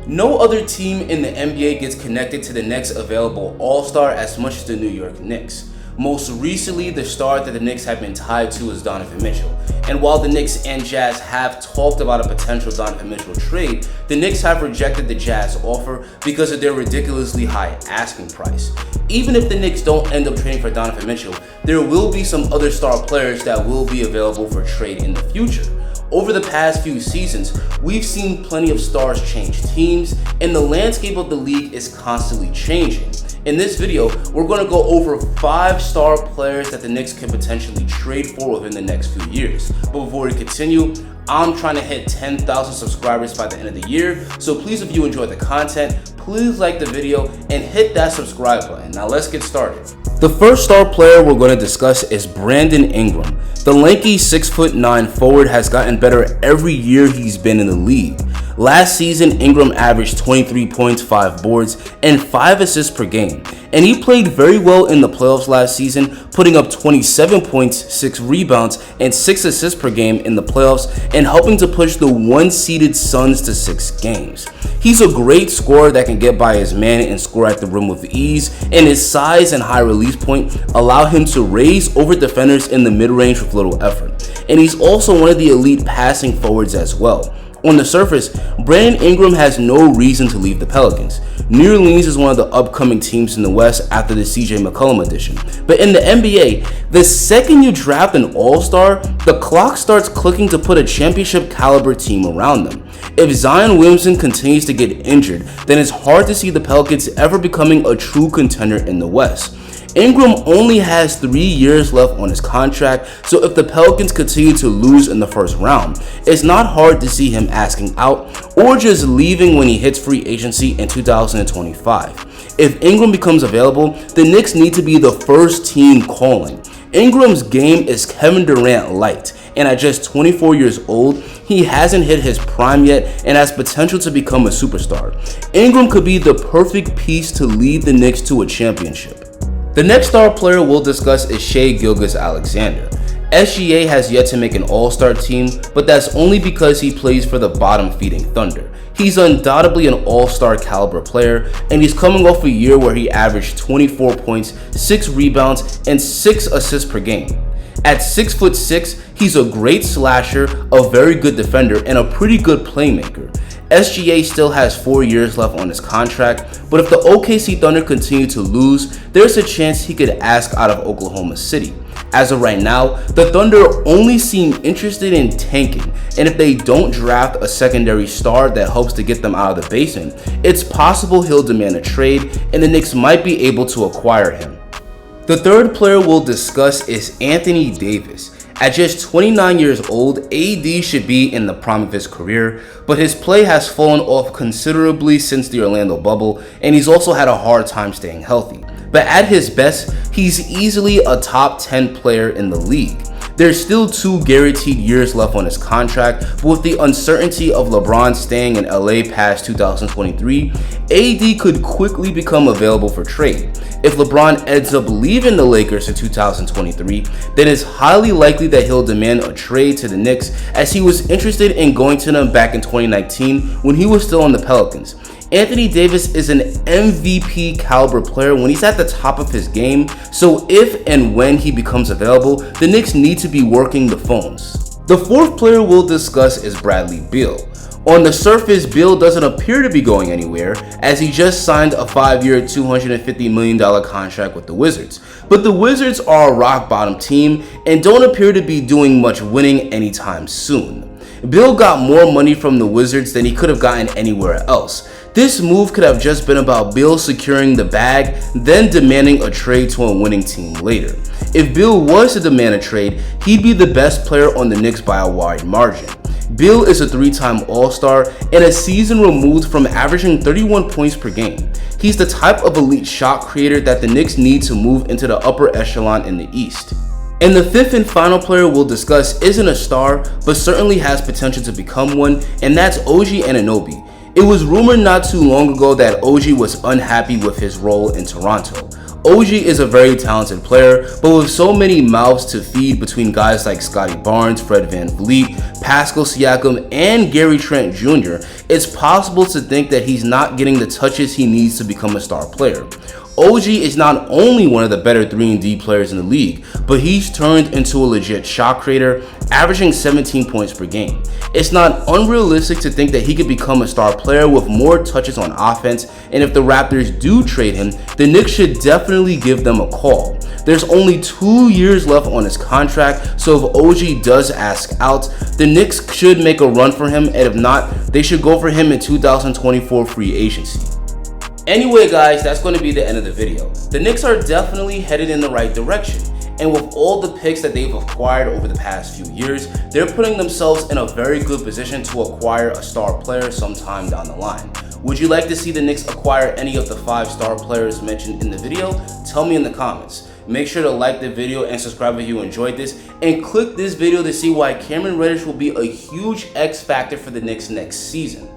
No other team in the NBA gets connected to the next available All-Star as much as the New York Knicks. Most recently, the star that the Knicks have been tied to is Donovan Mitchell. And while the Knicks and Jazz have talked about a potential Donovan Mitchell trade, the Knicks have rejected the Jazz offer because of their ridiculously high asking price. Even if the Knicks don't end up trading for Donovan Mitchell, there will be some other star players that will be available for trade in the future. Over the past few seasons, we've seen plenty of stars change teams, and the landscape of the league is constantly changing. In this video, we're going to go over 5 star players that the Knicks can potentially trade for within the next few years. But before we continue, I'm trying to hit 10,000 subscribers by the end of the year, so please, if you enjoyed the content, please like the video and hit that subscribe button. Now let's get started. The first star player we're going to discuss is Brandon Ingram. The lanky 6'9" forward has gotten better every year he's been in the league. Last season, Ingram averaged 23 points, 5 boards, and 5 assists per game. And he played very well in the playoffs last season, putting up 27 points, 6 rebounds, and 6 assists per game in the playoffs, and helping to push the 1-seeded Suns to 6 games. He's a great scorer that can get by his man and score at the rim with ease, and his size and high release point allow him to raise over defenders in the mid-range with little effort. And he's also one of the elite passing forwards as well. On the surface, Brandon Ingram has no reason to leave the Pelicans. New Orleans is one of the upcoming teams in the West after the CJ McCollum addition. But in the NBA, the second you draft an All-Star, the clock starts clicking to put a championship caliber team around them. If Zion Williamson continues to get injured, then it's hard to see the Pelicans ever becoming a true contender in the West. Ingram only has 3 years left on his contract, so if the Pelicans continue to lose in the first round, it's not hard to see him asking out or just leaving when he hits free agency in 2025. If Ingram becomes available, the Knicks need to be the first team calling. Ingram's game is Kevin Durant light, and at just 24 years old, he hasn't hit his prime yet and has potential to become a superstar. Ingram could be the perfect piece to lead the Knicks to a championship. The next star player we'll discuss is Shai Gilgeous-Alexander. SGA has yet to make an all-star team, but that's only because he plays for the bottom-feeding Thunder. He's undoubtedly an all-star caliber player, and he's coming off a year where he averaged 24 points, 6 rebounds, and 6 assists per game. At 6'6", he's a great slasher, a very good defender, and a pretty good playmaker. SGA still has 4 years left on his contract, but if the OKC Thunder continue to lose, there's a chance he could ask out of Oklahoma City. As of right now, the Thunder only seem interested in tanking, and if they don't draft a secondary star that helps to get them out of the basement, it's possible he'll demand a trade, and the Knicks might be able to acquire him. The third player we'll discuss is Anthony Davis. At just 29 years old, AD should be in the prime of his career, but his play has fallen off considerably since the Orlando bubble, and he's also had a hard time staying healthy. But at his best, he's easily a top 10 player in the league. There's still 2 guaranteed years left on his contract, but with the uncertainty of LeBron staying in LA past 2023, AD could quickly become available for trade. If LeBron ends up leaving the Lakers in 2023, then it's highly likely that he'll demand a trade to the Knicks, as he was interested in going to them back in 2019 when he was still on the Pelicans. Anthony Davis is an MVP caliber player when he's at the top of his game, so if and when he becomes available, the Knicks need to be working the phones. The fourth player we'll discuss is Bradley Beal. On the surface, Beal doesn't appear to be going anywhere, as he just signed a 5-year, $250 million contract with the Wizards. But the Wizards are a rock-bottom team and don't appear to be doing much winning anytime soon. Beal got more money from the Wizards than he could have gotten anywhere else. This move could have just been about Beal securing the bag, then demanding a trade to a winning team later. If Beal was to demand a trade, he'd be the best player on the Knicks by a wide margin. Beal is a 3-time All-Star and a season removed from averaging 31 points per game. He's the type of elite shot creator that the Knicks need to move into the upper echelon in the East. And the fifth and final player we'll discuss isn't a star, but certainly has potential to become one, and that's OG Anunoby. It was rumored not too long ago that OG was unhappy with his role in Toronto. OG is a very talented player, but with so many mouths to feed between guys like Scottie Barnes, Fred VanVleet, Pascal Siakam, and Gary Trent Jr., it's possible to think that he's not getting the touches he needs to become a star player. OG is not only one of the better 3-and-D players in the league, but he's turned into a legit shot creator, averaging 17 points per game. It's not unrealistic to think that he could become a star player with more touches on offense, and if the Raptors do trade him, the Knicks should definitely give them a call. There's only 2 years left on his contract, so if OG does ask out, the Knicks should make a run for him, and if not, they should go for him in 2024 free agency. Anyway guys, that's going to be the end of the video. The Knicks are definitely headed in the right direction, and with all the picks that they've acquired over the past few years, they're putting themselves in a very good position to acquire a star player sometime down the line. Would you like to see the Knicks acquire any of the 5 star players mentioned in the video? Tell me in the comments. Make sure to like the video and subscribe if you enjoyed this, and click this video to see why Cameron Reddish will be a huge X factor for the Knicks next season.